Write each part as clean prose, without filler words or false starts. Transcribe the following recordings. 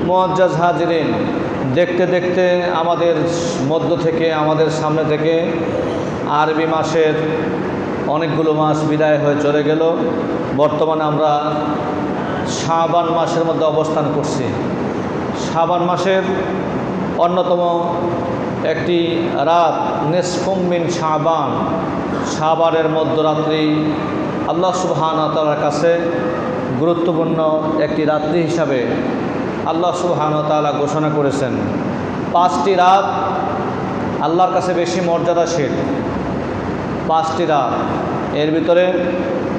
মুআজ্জাজ হাজিরিন, দেখতে দেখতে আমাদের মধ্য থেকে, আমাদের সামনে থেকে আরবি মাসের অনেকগুলো মাস বিদায় হয়ে চলে গেল। বর্তমানে আমরা শাবান মাসের মধ্যে অবস্থান করছি। শাবান মাসের অন্যতম একটি রাত নিসফুম মিন শাবান, শাবানের মধ্যরাত্রি আল্লাহ সুবহানাহু ওয়া তাআলার কাছে গুরুত্বপূর্ণ একটি রাত্রি হিসাবে আল্লাহ সুবহানাহু ওয়া তাআলা ঘোষণা করেছেন। 5টি রাত আল্লাহর কাছে বেশি মর্যাদাশীল। 5টি রাত, এর ভিতরে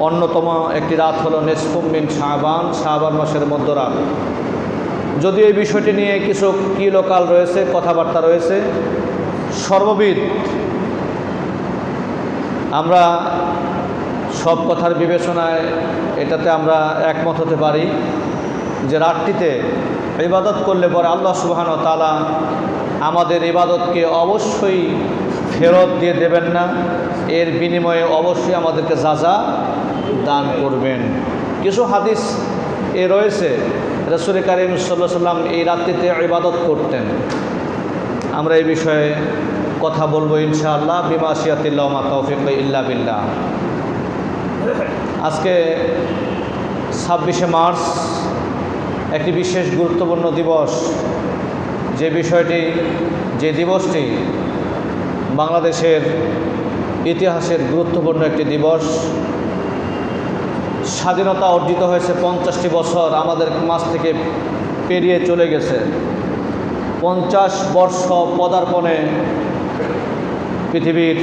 অন্যতম একটি রাত হলো নিসফুম মিন শাবান, শাবান মাসের মধ্যরাত। যদিও এই বিষয়টি নিয়ে কিছু কিলোকাল রয়েছে, কথাবার্তা রয়েছে, সর্ববিদ আমরা সব কথার বিবেচনায় এটাতে আমরা একমত হতে পারি যে রাতটিতে ইবাদত করলে পরে আল্লাহ সুবহানাহু ওয়া তাআলা আমাদের ইবাদতকে অবশ্যই ফেরত দিয়ে দেবেন না, এর বিনিময়ে অবশ্যই আমাদেরকে যাজা দান করবেন। কিছু হাদিস রয়েছে রাসূল কারীম সাল্লাল্লাহু আলাইহি ওয়াসাল্লাম এই রাত্রিতে ইবাদত করতেন। আমরা এই বিষয়ে কথা বলবো ইনশাআল্লাহ, বিমাশিয়াতিল্লাহ ওয়া মা তাওফীক ইল্লা বিল্লাহ। আজকে 26শে মার্চ একটি বিশেষ গুরুত্বপূর্ণ দিবস। যে দিবসটি বাংলাদেশের ইতিহাসের গুরুত্বপূর্ণ একটি দিবস। স্বাধীনতা অর্জিত হয়েছে 50টি বছর আমাদের মাঝ থেকে পেরিয়ে চলে গেছে। 50 বর্ষ পদার্পণে পৃথিবীর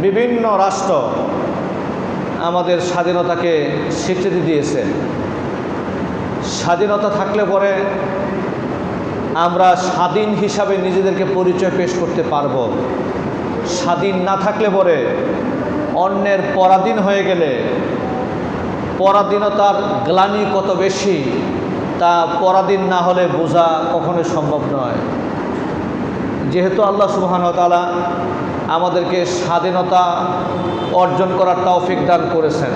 বিভিন্ন রাষ্ট্র আমাদের স্বাধীনতাকে স্বীকৃতি দিয়েছে। স্বাধীনতা থাকলে পরে আমরা স্বাধীন হিসাবে নিজেদেরকে পরিচয় পেশ করতে পারব। স্বাধীন না থাকলে পরে অন্যের পরাধীন হয়ে গেলে পরাধীনতার গ্লানি কত বেশি তা পরাধীন না হলে বোঝা কখনোই সম্ভব নয়। যেহেতু আল্লাহ সুবহানাহু ওয়া তাআলা আমাদেরকে স্বাধীনতা অর্জন করার তৌফিক দান করেছেন,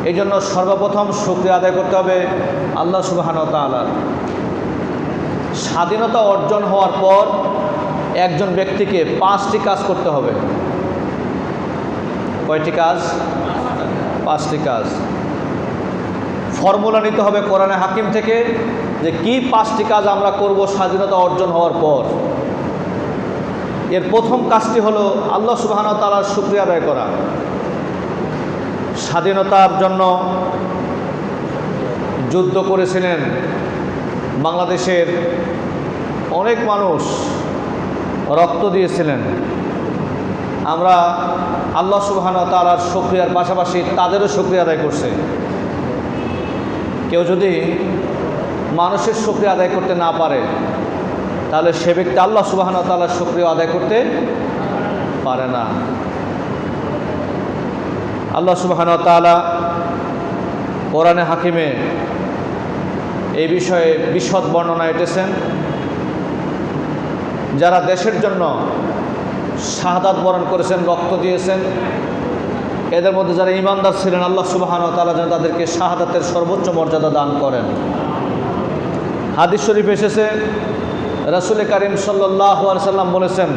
এই জন্য সর্বপ্রথম শুকরিয়া আদায় করতে হবে আল্লাহ সুবহানাহু ওয়া তাআলার। স্বাধীনতা অর্জন হওয়ার পর একজন ব্যক্তিকে 5টি কাজ করতে হবে। কয়টি কাজ? 5টি কাজ। ফর্মুলা নিতে হবে কোরআনে হাকিম থেকে যে কি 5টি কাজ আমরা করব স্বাধীনতা অর্জন হওয়ার পর। এর প্রথম কাজটি হলো আল্লাহ সুবহানাহু ওয়া তাআলার শুকরিয়া আদায় করা। স্বাধীনতার জন্য যুদ্ধ করেছিলেন বাংলাদেশের অনেক মানুষ, রক্ত দিয়েছিলেন। আমরা আল্লাহ সুবহানাহু ওয়া তাআলার শুকরিয়ার পাশাপাশি তাদেরও শুকরিয়া আদায় করছে। কেউ যদি মানুষের শুকরিয়া আদায় করতে না পারে তাহলে সে ব্যক্তি আল্লাহ সুবহানাহু ওয়া তাআলার শুকরিয়া আদায় করতে পারে না। আল্লাহ সুবহানাহু ওয়া তাআলা কোরআনে হাকিমে এই বিষয়ে বিশদ বর্ণনা এঁটেছেন। যারা দেশের জন্য শাহাদাত বরণ করেছেন, রক্ত দিয়েছেন, এদের মধ্যে যারা ঈমানদার ছিলেন আল্লাহ সুবহানাহু ওয়া তাআলা যেন তাদেরকে শাহাদাতের সর্বোচ্চ মর্যাদা দান করেন। হাদিস শরীফ এসেছে রাসূল কারীম সাল্লাল্লাহু আলাইহি ওয়াসাল্লাম বলেছেন,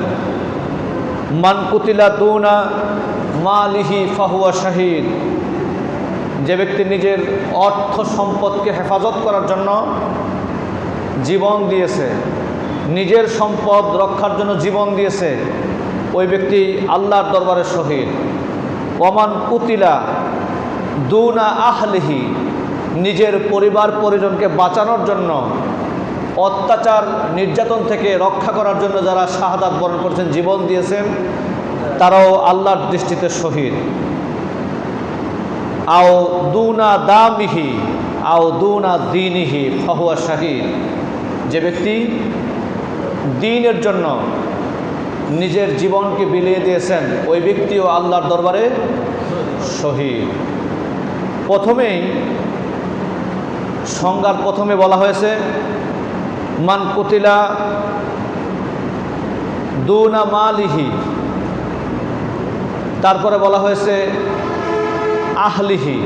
মান কুতিলা দুনা মালিহি ফাহুয়া শাহীদ। যে ব্যক্তি নিজের অর্থ সম্পদকে হেফাজত করার জন্য জীবন দিয়েছে, নিজের সম্পদ রক্ষার জন্য জীবন দিয়েছে, ওই ব্যক্তি আল্লাহর দরবারে শহীদ। ওমান কুতিলা দুনা আহলিহি, নিজের পরিবার পরিজনকে বাঁচানোর জন্য, অত্যাচার নির্যাতন থেকে রক্ষা করার জন্য যারা শাহাদাত বরণ করেছেন, জীবন দিয়েছেন, তারাও আল্লাহর দৃষ্টিতে শহীদ। আও দুনা দামিহি আও দুনা দীনিহি ফাহুয়া শাহীদ। যে ব্যক্তি দ্বীনের জন্য নিজের জীবনকে বিলিয়ে দিয়েছেন, ওই ব্যক্তিও আল্লাহর দরবারে শহীদ। প্রথমেই সংজ্ঞার প্রথমে বলা হয়েছে মান কুতিলা দুনা মালিহি, তারপরে বলা হয়েছে আহলিহি,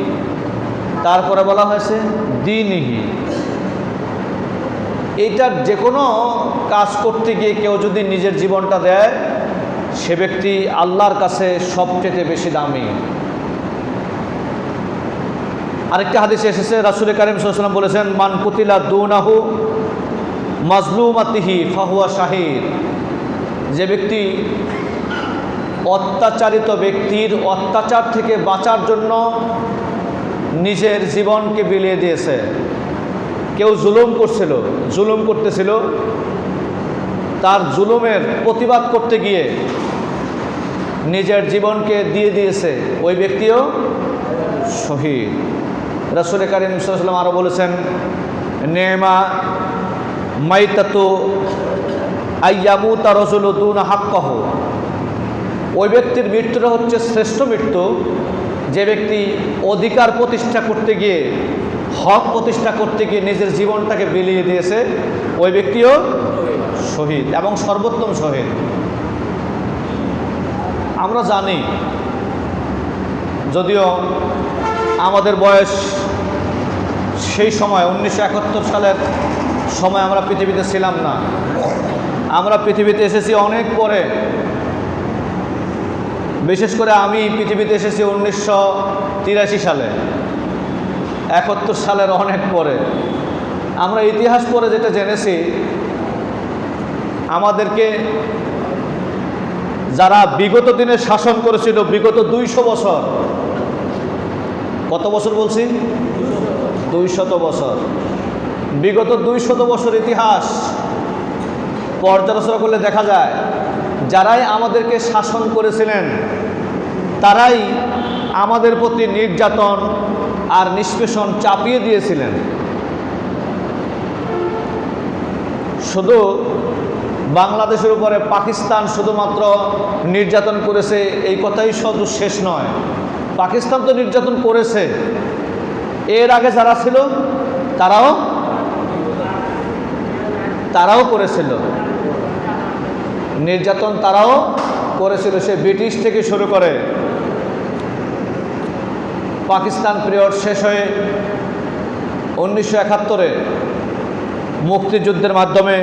তারপরে বলা হয়েছে দীনিহি। এইটার যে কোনো কাজ করতে গিয়ে কেউ যদি নিজের জীবনটা দেয়, সে ব্যক্তি আল্লাহর কাছে সবচেয়ে বেশি দামি। আরেকটা হাদিসে এসেছে, রাসূল কারীম সাল্লাল্লাহু আলাইহি ওয়াসাল্লাম বলেছেন, মান কুতিলা দুনাহু মাজলুমাতিহি ফাহুয়া শাহীদ। যে ব্যক্তি অত্যাচারিত ব্যক্তির অত্যাচার থেকে বাঁচার জন্য নিজের জীবনকে বিলিয়ে দিয়েছে। কেউ জুলুম করতেছিল, তার জুলুমের প্রতিবাদ করতে গিয়ে নিজের জীবনকে দিয়ে দিয়েছে, ওই ব্যক্তিও শহীদ। রাসূল কারীম সাল্লাল্লাহু আলাইহি ওয়াসাল্লাম আরও বলেছেন, নেমা মাইতাতু আইয়ামুতা রাজুলু দুনা হাক্কাহু। ওই ব্যক্তির মৃত্যুটা হচ্ছে শ্রেষ্ঠ মৃত্যু, যে ব্যক্তি অধিকার প্রতিষ্ঠা করতে গিয়ে, হক প্রতিষ্ঠা করতে গিয়ে নিজের জীবনটাকে বিলিয়ে দিয়েছে, ওই ব্যক্তিও শহীদ এবং সর্বোত্তম শহীদ। আমরা জানি, যদিও আমাদের বয়স সেই সময় 1971 সালের সময় আমরা পৃথিবীতে ছিলাম না, আমরা পৃথিবীতে এসেছি অনেক পরে। বিশেষ করে আমি পৃথিবীতে এসেছি 1983 সালে, 71 সালের অনেক পরে। আমরা ইতিহাস পড়ে যেটা জেনেছি, আমাদেরকে যারা বিগত দিনে শাসন করেছিল, বিগত 200 বছর, কত বছর বলছি? 200 বছর। বিগত 200 বছর ইতিহাস পর্যালোচনা করলে দেখা যায়, যারাই আমাদেরকে শাসন করেছিলেন তারাই আমাদের প্রতি নির্যাতন আর নিষ্পেষণ চাপিয়ে দিয়েছিলেন। শুধু বাংলাদেশের উপরে পাকিস্তান শুধুমাত্র নির্যাতন করেছে এই কথাই শুধু শেষ নয়, পাকিস্তান তো নির্যাতন করেছে, এর আগে যারা ছিল তারাও করেছিল নির্যাতন, তারাও করেছিল। সে ব্রিটিশ থেকে শুরু করে পাকিস্তান পিরিয়ড শেষ হয়ে 1971-এ মুক্তিযুদ্ধের মাধ্যমে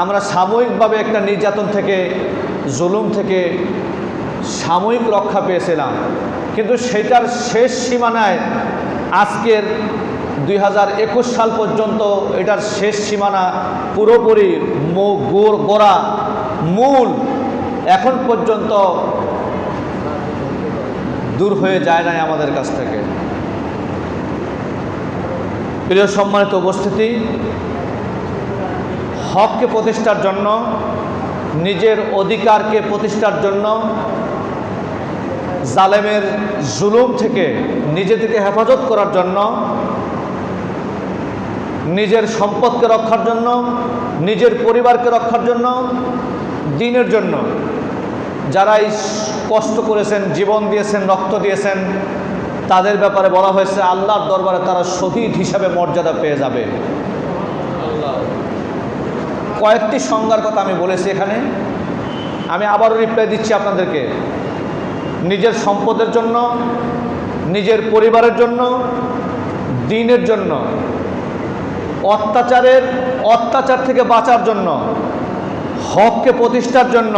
আমরা সাময়িকভাবে একটা নির্যাতন থেকে, জুলুম থেকে সাময়িক রক্ষা পেয়েছিলাম, কিন্তু সেটার শেষ সীমানায় আজকের 2021 সাল পর্যন্ত এটার শেষ সীমানা পুরোপুরি গোড়া মূল এখন পর্যন্ত দূর হয়ে যায় নাই আমাদের কাছ থেকে। প্রিয় সম্মানিত উপস্থিতি, হককে প্রতিষ্ঠার জন্য, নিজের অধিকারকে প্রতিষ্ঠার জন্য, জালেমের জুলুম থেকে নিজেদেরকে হেফাজত করার জন্য, নিজের সম্পদকে রক্ষার জন্য, নিজের পরিবারকে রক্ষার জন্য, দ্বীনের জন্য যারাই কষ্ট করেছেন, জীবন দিয়েছেন, রক্ত দিয়েছেন, তাদের ব্যাপারে বলা হয়েছে আল্লাহর দরবারে তারা শহীদ হিসাবে মর্যাদা পেয়ে যাবে। কয়েকটি সংজ্ঞার কথা আমি বলেছি এখানে, আমি আবারও রিপ্লাই দিচ্ছি আপনাদেরকে। নিজের সম্পদের জন্য, নিজের পরিবারের জন্য, দ্বীনের জন্য, অত্যাচার থেকে বাঁচার জন্য, হককে প্রতিষ্ঠার জন্য,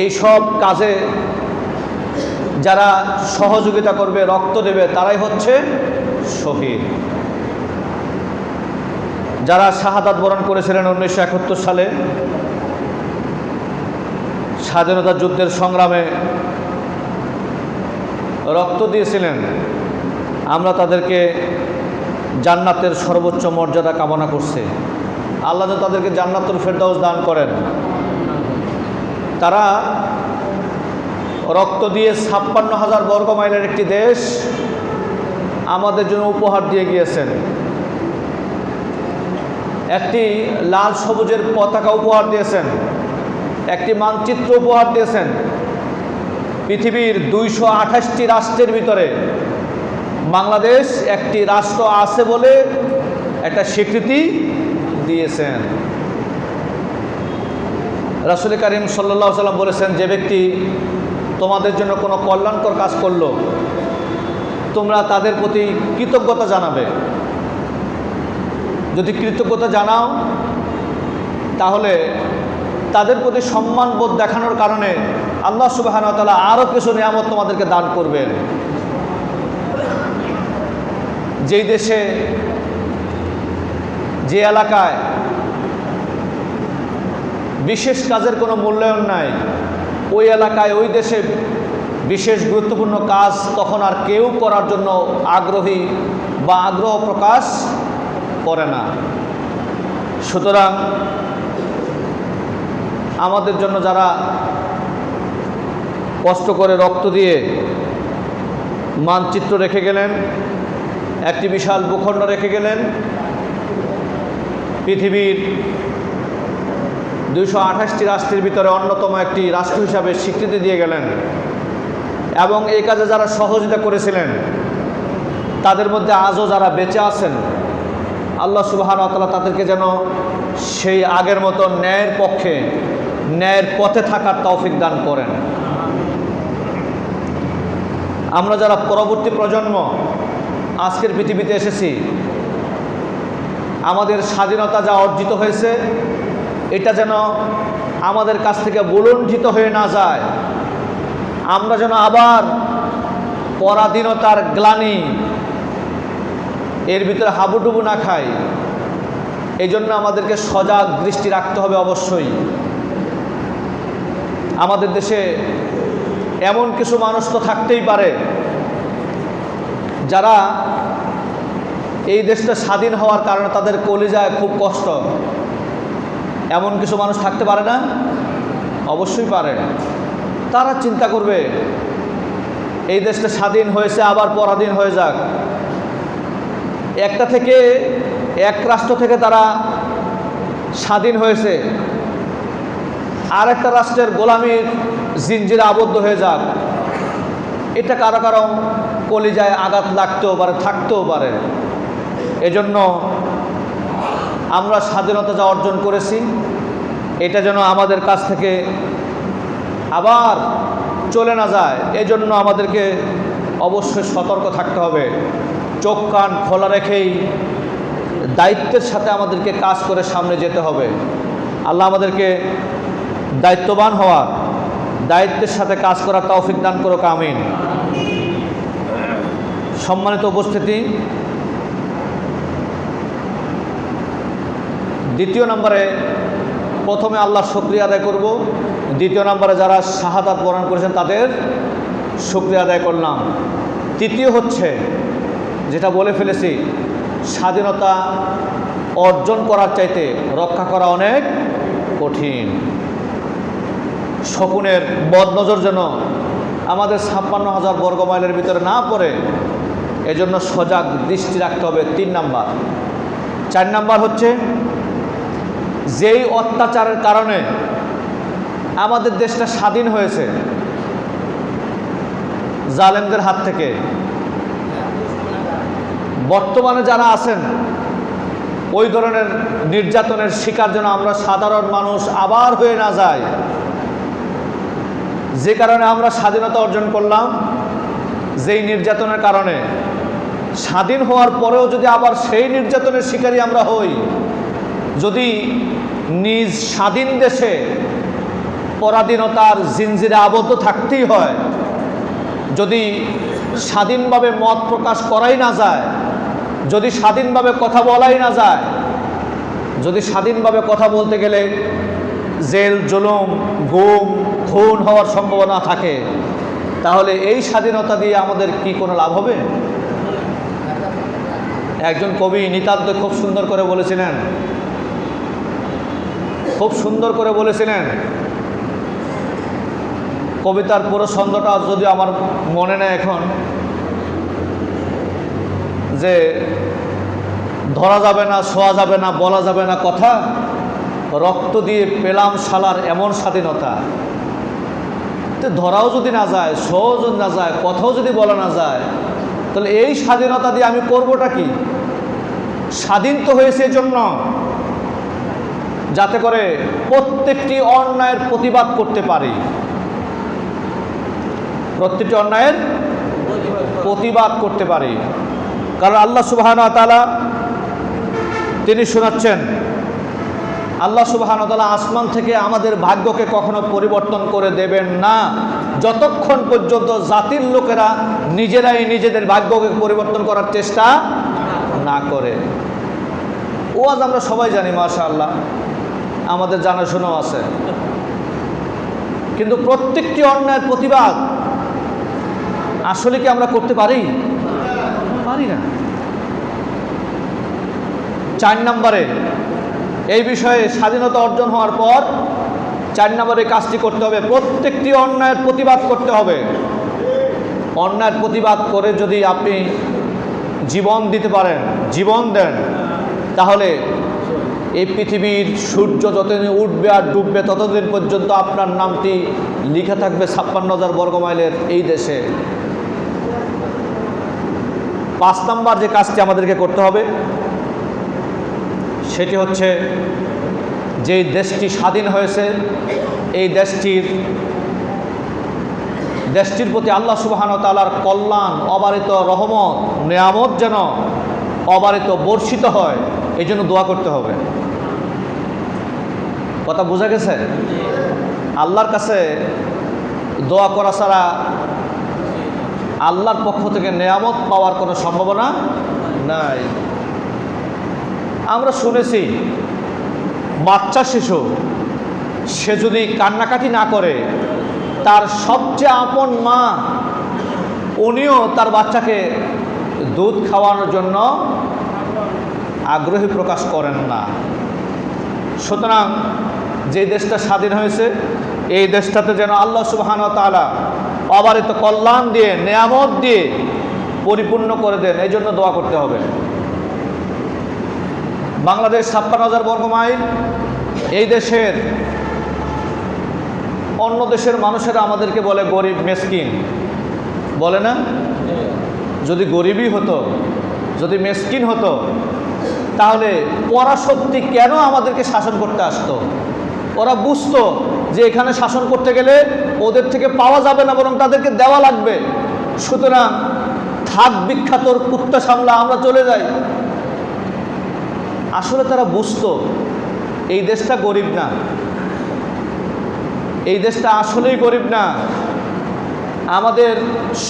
এই সব কাজে যারা সহযোগিতা করবে, রক্ত দেবে, তারাই হচ্ছে শহীদ। যারা শাহাদাত বরণ করেছিলেন 1971 সালে স্বাধীনতা যুদ্ধের সংগ্রামে রক্ত দিয়েছিলেন, আমরা তাদেরকে জান্নাতের সর্বোচ্চ মর্যাদা কামনা করছি। আল্লাহ যেন তাদেরকে জান্নাতুল ফেরদাউস দান করেন। তারা রক্ত দিয়ে 56,000 বর্গ মাইলের একটি দেশ আমাদের জন্য উপহার দিয়ে গিয়েছেন। একটি লাল সবুজের পতাকা উপহার দিয়েছেন, একটি মানচিত্র উপহার দিয়েছেন। পৃথিবীর 228টি রাষ্ট্রের ভিতরে বাংলাদেশ একটি রাষ্ট্র আছে বলে একটা স্বীকৃতি দিয়েছেন। রাসূল কারীম সাল্লাল্লাহু আলাইহি ওয়াসাল্লাম বলেছেন, যে ব্যক্তি তোমাদের জন্য কোনো কল্যাণকর কাজ করলো, তোমরা তাদের প্রতি কৃতজ্ঞতা জানাবে। যদি কৃতজ্ঞতা জানাও তাহলে তাদের প্রতি সম্মানবোধ দেখানোর কারণে আল্লাহ সুবহানাহু ওয়া তাআলা আরও কিছু নিয়ামত তোমাদেরকে দান করবেন। যেই দেশে, যে এলাকায় বিশেষ কাজের কোনো মূল্যায়ন নাই, ওই এলাকায়, ওই দেশে বিশেষ গুরুত্বপূর্ণ কাজ তখন আর কেউ করার জন্য আগ্রহী বা আগ্রহ প্রকাশ করে না। সুতরাং আমাদের জন্য যারা কষ্ট করে রক্ত দিয়ে মানচিত্র রেখে গেলেন, একটি বিশাল ভূখণ্ড রেখে গেলেন, পৃথিবীর 228টি রাষ্ট্রের ভিতরে অন্যতম একটি রাষ্ট্র হিসাবে স্বীকৃতি দিয়ে গেলেন, এবং এই কাজে যারা সহযোগিতা করেছিলেন তাদের মধ্যে আজও যারা বেঁচে আছেন, আল্লাহ সুবহানাহু ওয়া তাআলা তাদেরকে যেন সেই আগের মতো ন্যায়ের পক্ষে, ন্যায়ের পথে থাকার তৌফিক দান করেন। আমরা যারা পরবর্তী প্রজন্ম আজকের পৃথিবীতে এসেছি, আমাদের স্বাধীনতা যা অর্জিত হয়েছে এটা যেন আমাদের কাছ থেকে বুলুণ্ঠিত হয়ে না যায়, আমরা যেন আবার পরাধীনতার গ্লানি এর ভিতরে হাবুডুবু না খাই। এই জন্য আমাদেরকে সজাগ দৃষ্টি রাখতে হবে। অবশ্যই আমাদের দেশে এমন কিছু মানুষ তো থাকতেই পারে যারা এই দেশটা স্বাধীন হওয়ার কারণে তাদের কলিজায় খুব কষ্ট। এমন কিছু মানুষ থাকতে পারে না? অবশ্যই পারে। তারা চিন্তা করবে এই দেশটা স্বাধীন হয়েছে, আবার পরাধীন হয়ে যাক। একটা থেকে, এক রাষ্ট্র থেকে তারা স্বাধীন হয়েছে, আর একটা রাষ্ট্রের গোলামির জিনজিরে আবদ্ধ হয়ে যাক। এটা কারো কারো কলিজায় আঘাত লাগতেও পারে, থাকতেও পারে। এজন্য আমরা স্বাধীনতা যা অর্জন করেছি এটা যেন আমাদের কাছ থেকে আবার চলে না যায়, এজন্য আমাদেরকে অবশ্যই সতর্ক থাকতে হবে। চোখ কান খোলা রেখেই দায়িত্বের সাথে আমাদেরকে কাজ করে সামনে যেতে হবে। আল্লাহ আমাদেরকে দায়িত্ববান হওয়ার, দায়িত্বের সাথে কাজ করার তৌফিক দান করুক, আমিন। সম্মানিত উপস্থিতি, দ্বিতীয় নম্বরে প্রথমে আল্লাহর শুকরিয়া আদায় করব, দ্বিতীয় নম্বরে যারা শাহাদাত বরণ করেছেন তাদের শুকরিয়া আদায় করলাম। তৃতীয় হচ্ছে যেটা বলে ফেলেছি, স্বাধীনতা অর্জন করার চাইতে রক্ষা করা অনেক কঠিন। শকুনের বদনজর যেন আমাদের 56,000 বর্গ মাইলের ভিতরে না পড়ে, এজন্য সজাগ দৃষ্টি রাখতে হবে। 3 নাম্বার। 4 নাম্বার হচ্ছে যেই অত্যাচারের কারণে আমাদের দেশটা স্বাধীন হয়েছে জালেমদের হাত থেকে, বর্তমানে যারা আছেন ওই ধরনের নির্যাতনের শিকার যেন আমরা সাধারণ মানুষ আবার হয়ে না যায়। যে কারণে আমরা স্বাধীনতা অর্জন করলাম, যেই নির্যাতনের কারণে, স্বাধীন হওয়ার পরেও যদি আবার সেই নির্যাতনের শিকারী আমরা হই, যদি নিজ স্বাধীন দেশে পরাধীনতার জিনজিরে আবদ্ধ থাকতেই হয়, যদি স্বাধীনভাবে মত প্রকাশ করাই না যায়, যদি স্বাধীনভাবে কথা বলাই না যায়, যদি স্বাধীনভাবে কথা বলতে গেলে জেল, জুলুম, গুম, খুন হওয়ার সম্ভাবনা থাকে, তাহলে এই স্বাধীনতা দিয়ে আমাদের কি কোনো লাভ হবে? একজন কবি নিতান্ত খুব সুন্দর করে বলেছিলেন, খুব সুন্দর করে বলেছিলেন। কবিতার পুরো ছন্দটা যদি আমার মনে নেই এখন, যে ধরা যাবে না, ছোঁয়া যাবে না, বলা যাবে না কথা, রক্ত দিয়ে পেলাম শালার এমন স্বাধীনতা। তো ধরাও যদি না যায়, ছোঁয়াও যদি না যায়, কথাও যদি বলা না যায়, তাহলে এই স্বাধীনতা দিয়ে আমি করবোটা কি? স্বাধীন তো হয়েছে এজন্য যাতে করে প্রত্যেকটি অন্যায়ের প্রতিবাদ করতে পারি, প্রত্যেকটি অন্যায়ের প্রতিবাদ করতে পারি। কারণ আল্লাহ সুবহানাহু ওয়া তাআলা তিনি শোনাচ্ছেন আল্লাহ সুবহানাহু ওয়া তাআলা আসমান থেকে আমাদের ভাগ্যকে কখনো পরিবর্তন করে দেবেন না যতক্ষণ পর্যন্ত জাতির লোকেরা নিজেরাই নিজেদের ভাগ্যকে পরিবর্তন করার চেষ্টা না করে। ওয়াজ আমরা সবাই জানি মাশাআল্লাহ, আমাদের জানাশোনাও আছে, কিন্তু প্রত্যেকটি অন্যায়ের প্রতিবাদ আসলে কি আমরা করতে পারি? পারি না। 4 নম্বরে এই বিষয়ে স্বাধীনতা অর্জন হওয়ার পর 4 নম্বরে কাজটি করতে হবে, প্রত্যেকটি অন্যায়ের প্রতিবাদ করতে হবে। অন্যায়ের প্রতিবাদ করে যদি আপনি জীবন দিতে পারেন, জীবন দেন, তাহলে এই পৃথিবীর সূর্য যতদিন উঠবে আর ডুববে ততদিন পর্যন্ত আপনার নামটি লিখে থাকবে 56,000 বর্গমাইলের এই দেশে। 5 নম্বর যে কাজটি আমাদেরকে করতে হবে সেটি হচ্ছে, যে দেশটি স্বাধীন হয়েছে এই দেশটির প্রতি আল্লাহ সুবহানাহু ওয়া তাআলার কল্যাণ, অবারিত রহমত, নেয়ামত যেন অবারিত বর্ষিত হয়, এই জন্য দোয়া করতে হবে। কথা বোঝা গেছে? আল্লাহর কাছে দোয়া করা ছাড়া আল্লাহর পক্ষ থেকে নেয়ামত পাওয়ার কোনো সম্ভাবনা নাই। আমরা শুনেছি বাচ্চা শিশু সে যদি কান্নাকাটি না করে, তার সবচেয়ে আপন মা উনিও তার বাচ্চাকে দুধ খাওয়ানোর জন্য আগ্রহী প্রকাশ করেন না। সুতরাং যে দেশটা স্বাধীন হয়েছে এই দেশটাতে যেন আল্লাহ সুবহানাহু ওয়া তাআলা অবারিত কল্যাণ দিয়ে, নেয়ামত দিয়ে পরিপূর্ণ করে দেন, এই জন্য দোয়া করতে হবে। বাংলাদেশ 56,000 বর্গমাইল, এই দেশের অন্য দেশের মানুষেরা আমাদেরকে বলে গরিব মেসকিন, বলে না? যদি গরিবই হতো, যদি মেসকিন হতো, তাহলে পরাশক্তি কেন আমাদেরকে শাসন করতে আসতো? ওরা বুঝতো যে এখানে শাসন করতে গেলে ওদের থেকে পাওয়া যাবে না, বরং তাদেরকে দেওয়া লাগবে। সুতরাং থাক বিখ্যাতর কুত্তা সামলা, আমরা চলে যাই। আসলে তারা বুঝতো এই দেশটা গরিব না, এই দেশটা আসলেই গরিব না, আমাদের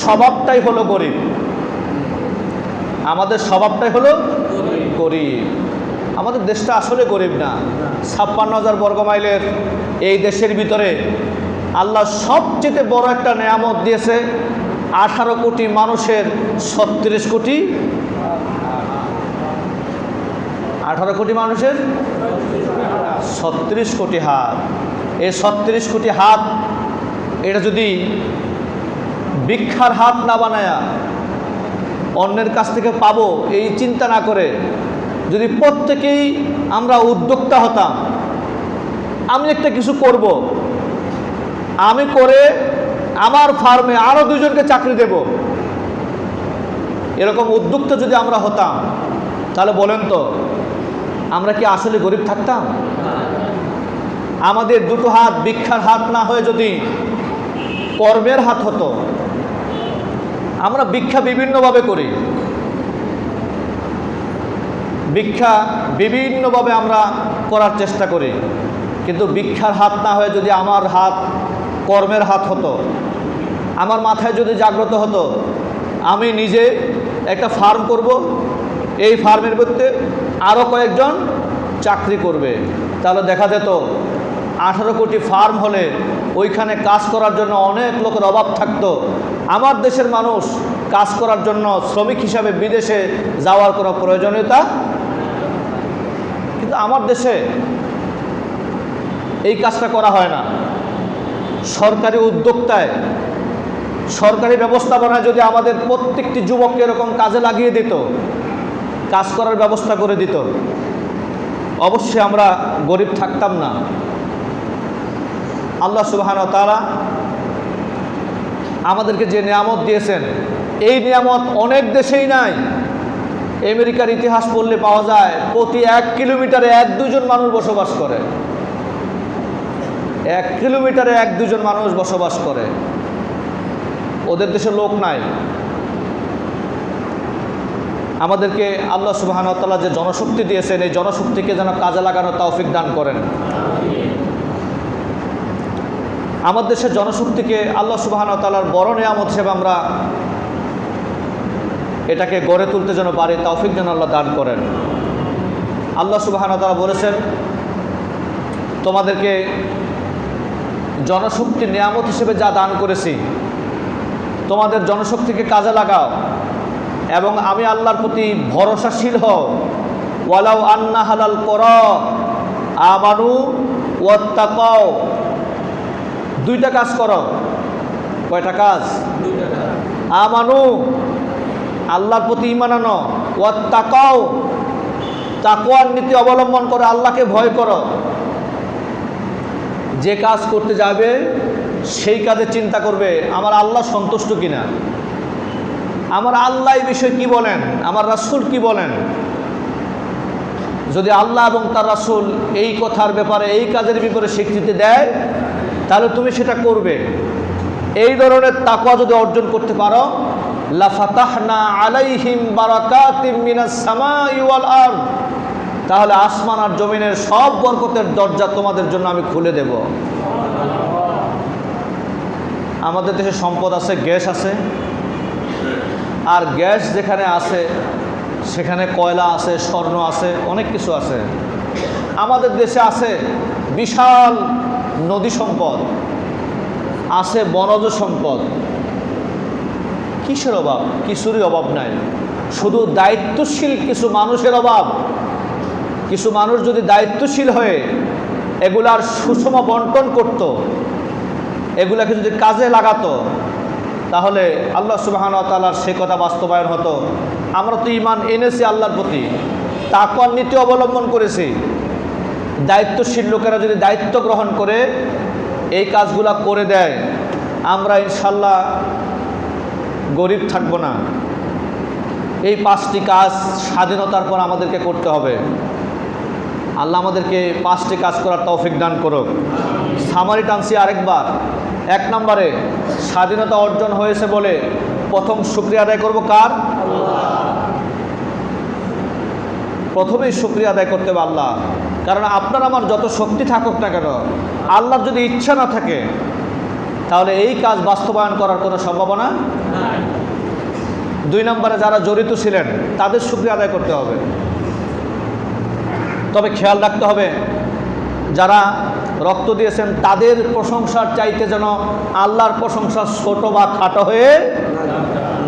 স্বভাবটাই হলো গরিব, আমাদের স্বভাবটাই হলো গরিব। আমাদের দেশটা আসলে গরিব না। 56,000 বর্গমাইলের এই দেশের ভিতরে আল্লাহ সবচেয়ে বড় একটা নেয়ামত দিয়েছে, 18 কোটি মানুষের 36 কোটি, 18 কোটি মানুষের 36 কোটি হাত। এই 36 কোটি হাত, এটা যদি ভিক্ষার হাত না বানায়া অন্যের কাছ থেকে পাবো এই চিন্তা না করে যদি প্রত্যেকেই আমরা উদ্যোক্তা হতাম, আমি একটা কিছু করব, আমি করে আমার ফার্মে আরও 2 জনকে চাকরি দেব, এরকম উদ্যোক্তা যদি আমরা হতাম, তাহলে বলেন তো আমরা কি আসলে গরিব থাকতাম? আমাদের দুটো হাত ভিক্ষার হাত না হয়ে যদি কর্মের হাত হতো। আমরা ভিক্ষা বিভিন্নভাবে করি, ভিক্ষা বিভিন্নভাবে আমরা করার চেষ্টা করি, কিন্তু ভিক্ষার হাত না হয়ে যদি আমার হাত কর্মের হাত হতো, আমার মাথায় যদি জাগ্রত হতো আমি নিজে একটা ফার্ম করব, এই ফার্মের মধ্যে আরও কয়েকজন চাকরি করবে, তাহলে দেখা যেত 18 কোটি ফার্ম হলে ওইখানে কাজ করার জন্য অনেক লোকের অভাব থাকতো। আমার দেশের মানুষ কাজ করার জন্য শ্রমিক হিসাবে বিদেশে যাওয়ার কোনো প্রয়োজনীয়তা, কিন্তু আমার দেশে এই কাজটা করা হয় না। সরকারি উদ্যোক্তায়, সরকারি ব্যবস্থাপনায় যদি আমাদের প্রত্যেকটি যুবককে এরকম কাজে লাগিয়ে দিত, কাজ করার ব্যবস্থা করে দিত, অবশ্যই আমরা গরিব থাকতাম না। আল্লাহ সুবহানাহু ওয়া তাআলা আমাদেরকে যে নিয়ামত দিয়েছেন, এই নিয়ামত অনেক দেশেই নাই। আমেরিকার ইতিহাস পড়লে পাওয়া যায় প্রতি 1 কিলোমিটারে 1-2 জন মানুষ বসবাস করে, 1 কিলোমিটারে 1-2 জন মানুষ বসবাস করে, ওদের দেশে লোক নাই। আমাদেরকে আল্লাহ সুবহানাহু ওয়া তাআলা যে জনশক্তি দিয়েছেন, এই জনশক্তিকে যেন কাজে লাগানোর তৌফিক দান করেন। আমাদের দেশের জনশক্তিকে আল্লাহ সুবহানাহু ওয়া তাআলার বড় নিয়ামত হিসেবে আমরা এটাকে গড়ে তুলতে যেন পারি, তৌফিক যেন আল্লাহ দান করেন। আল্লাহ সুবহানাহু ওয়া তাআলা বলেছেন, তোমাদেরকে জনশক্তির নিয়ামত হিসেবে যা দান করেছি, তোমাদের জনশক্তিকে কাজে লাগাও এবং আমি আল্লাহর প্রতি ভরসাশীল হও। ওয়ালাউ আন্না হালাল করা আমানু ওয়াত্তাকাও, দুইটা কাজ করো। কয়টা কাজ? আমানু, আল্লাহর প্রতি ঈমান আনো, ওয়াত্তাকাও, তাকওয়ার নীতি অবলম্বন করো, আল্লাহকে ভয় করো। যে কাজ করতে যাবে সেই কাজে চিন্তা করবে আমার আল্লাহ সন্তুষ্ট কিনা, আমার আল্লাহ এই বিষয়ে কি বলেন, আমার রাসূল কি বলেন। যদি আল্লাহ এবং তার রাসূল এই কথার ব্যাপারে, এই কাজের ব্যাপারে স্বীকৃতি দেয়, তাহলে তুমি সেটা করবে। এই ধরনের তাকওয়া যদি অর্জন করতে পারো, লাফাতাহনা আলাইহিম বারাকাতিম মিনাস সামাই ওয়াল আরদ, তাহলে আসমান আর জমিনের সব বরকতের দরজা তোমাদের জন্য আমি খুলে দেব। আমাদের দেশে সম্পদ আছে, গ্যাস আছে, আর গ্যাস যেখানে আছে সেখানে কয়লা আছে, স্বর্ণ আছে, অনেক কিছু আছে। আমাদের দেশে আছে বিশাল নদী সম্পদ, আছে বনজ সম্পদ। কিসের অভাব? কিছুরই অভাব নাই, শুধু দায়িত্বশীল কিছু মানুষের অভাব। কিছু মানুষ যদি দায়িত্বশীল হয়ে এগুলার সুষম বন্টন করত, এগুলাকে যদি কাজে লাগাতো, তাহলে আল্লাহ সুবহানাহু ওয়া তাআলার সে কথা বাস্তবায়ন হতো। আমরা তো ঈমান এনেছি আল্লাহর প্রতি, তাকওয়ার নীতি অবলম্বন করেছি। দায়িত্বশীল লোকেরা যদি দায়িত্ব গ্রহণ করে এই কাজগুলা করে দেয়, আমরা ইনশাল্লাহ গরিব থাকব না। এই 5টি কাজ স্বাধীনতার পর আমাদেরকে করতে হবে। আল্লাহ আমাদেরকে 5টি কাজ করার তৌফিক দান করুক। সামারি টানছি আরেকবার। 1 নম্বরে, স্বাধীনতা অর্জন হয়েছে বলে প্রথম শুকরিয়া আদায় করব কার? প্রথমেই শুকরিয়া আদায় করতে হবে আল্লাহ। কারণ আপনার আমার যত শক্তি থাকুক না কেন, আল্লাহর যদি ইচ্ছা না থাকে, তাহলে এই কাজ বাস্তবায়ন করার কোনো সম্ভাবনা নাই। 2 নম্বরে, যারা জড়িত ছিলেন তাদের শুকরিয়া আদায় করতে হবে। তবে খেয়াল রাখতে হবে, যারা রক্ত দিয়েছেন তাদের প্রশংসার চাইতে যেন আল্লাহর প্রশংসা ছোট বা খাটো হয়ে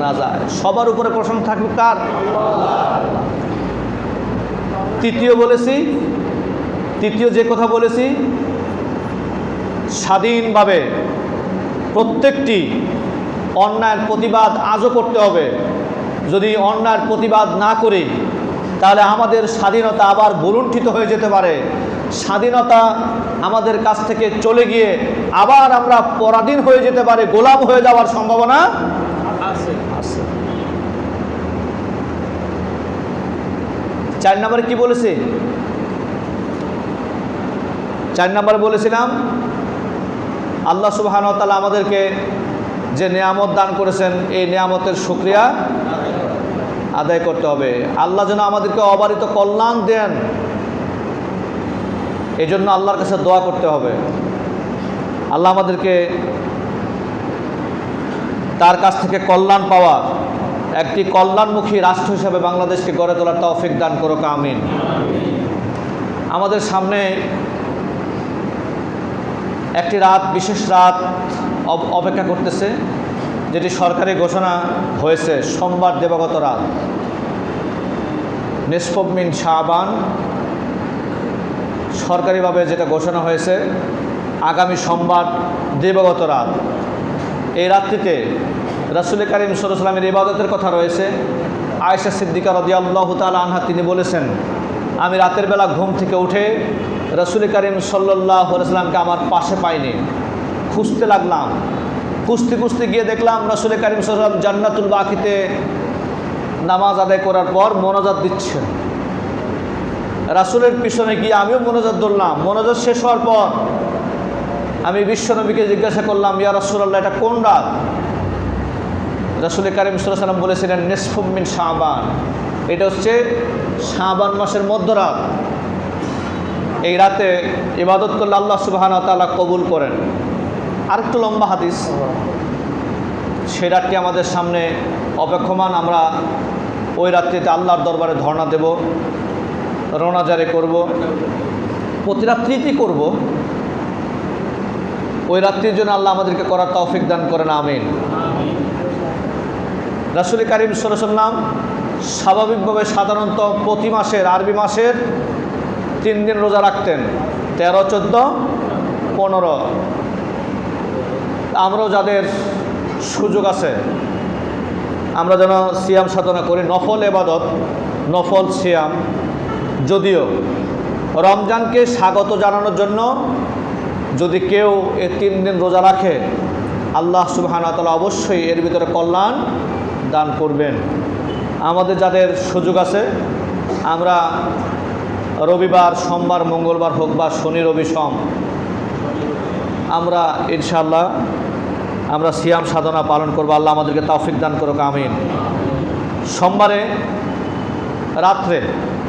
না যায়। সবার উপরে প্রশংসা থাকবে কার? তৃতীয় যে কথা বলেছি, স্বাধীনভাবে প্রত্যেকটি অন্যায়ের প্রতিবাদ আজও করতে হবে। যদি অন্যায়ের প্রতিবাদ না করি, তাহলে আমাদের স্বাধীনতা আবার ভুলুণ্ঠিত হয়ে যেতে পারে। স্বাধীনতা আমাদের কাছ থেকে চলে গিয়ে আবার আমরা পরাধীন হয়ে যেতে পারে, গোলাম হয়ে যাওয়ার সম্ভাবনা আছে। 4 নম্বরে কি বলেছি? 4 নম্বরে বলেছিলাম, আল্লাহ সুবহানাহু ওয়া তাআলা আমাদেরকে যে নিয়ামত দান করেছেন, এই নিয়ামতের শুকরিয়া আদায় করতে হবে। আল্লাহ যেন আমাদেরকে অবারিত কল্যাণ দেন, এই জন্য আল্লাহর কাছে দোয়া করতে হবে। আল্লাহ আমাদেরকে তার কাছ থেকে কল্যাণ পাওয়া, একটি কল্যাণমুখী রাষ্ট্র হিসেবে বাংলাদেশকে গড়ে তোলার তৌফিক দান করুক, আমিন। আমাদের সামনে একটি রাত, বিশেষ রাত অপেক্ষা করতেছে, যেটি সরকারি ঘোষণা হয়েছে সোমবার দিবাগত রাত, নিসফুম মিন শাবান। সরকারিভাবে যেটা ঘোষণা হয়েছে, আগামী সোমবার দিবাগত রাত। এই রাত্রিতে রাসূল কারীম সাল্লাল্লাহু আলাইহি ওয়াসাল্লামের ইবাদতের কথা রয়েছে। আয়েশা সিদ্দিকা রাদিয়াল্লাহু তাআলা আনহা তিনি বলেছেন, আমি রাতের বেলা ঘুম থেকে উঠে রাসূল কারীম সাল্লাল্লাহু আলাইহি ওয়াসাল্লামকে আমার পাশে পাইনি। খুঁজতে লাগলাম, খুঁজতে গিয়ে দেখলাম রাসূল কারীম সাল্লাল্লাহু আলাইহি ওয়াসাল্লাম জান্নাতুল বাকিতে নামাজ আদায় করার পর মোনাজাত দিচ্ছেন। রাসূলের পিছনে গিয়ে আমিও মোনাজাত ধরলাম। মোনাজাত শেষ হওয়ার পর আমি বিশ্বনবীকে জিজ্ঞাসা করলাম, ইয়া রাসূলুল্লাহ, এটা কোন রাত? রাসূল কারীম সাল্লাল্লাহু আলাইহি ওয়াসাল্লাম বলেছিলেন, নিসফুম মিন শাবান, এটা হচ্ছে শাবান মাসের মধ্যরাত। এই রাতে ইবাদত করলে আল্লাহ সুবহানাহু ওয়া তাআলা কবুল করেন। আরেকটু লম্বা হাদিস, সেই রাতটি আমাদের সামনে অপেক্ষমান। আমরা ওই রাত্রিতে আল্লাহর দরবারে ধর্ণা দেব, রোনাজারি করব, প্রতি রাত্রিতেই করব। ওই রাত্রির জন্য আল্লাহ আমাদেরকে করার তৌফিক দান করেন, আমিন। রাসূল কারীম সাল্লাল্লাহু আলাইহি ওয়াসাল্লাম স্বাভাবিকভাবে সাধারণত প্রতি মাসের, আরবি মাসের 3 দিন রোজা রাখতেন, 13, 14, 15। আমরাও যাদের সুযোগ আছে আমরা যেন সিয়াম সাধনা করি, নফল ইবাদত, নফল সিয়াম। যদিও রমজানকে স্বাগত জানানোর জন্য যদি কেউ এই 3 দিন রোজা রাখে, আল্লাহ সুবহানাহু ওয়া তাআলা অবশ্যই এর ভিতরে কল্যাণ দান করবেন। আমাদের যাদের সুযোগ আছে আমরা রবিবার, সোমবার, মঙ্গলবার হোক বা শনি, রবি, সোম, আমরা ইনশাআল্লাহ আমরা সিয়াম সাধনা পালন করব। আল্লাহ আমাদেরকে তৌফিক দান করুক, আমিন। সোমবারে রাত্রে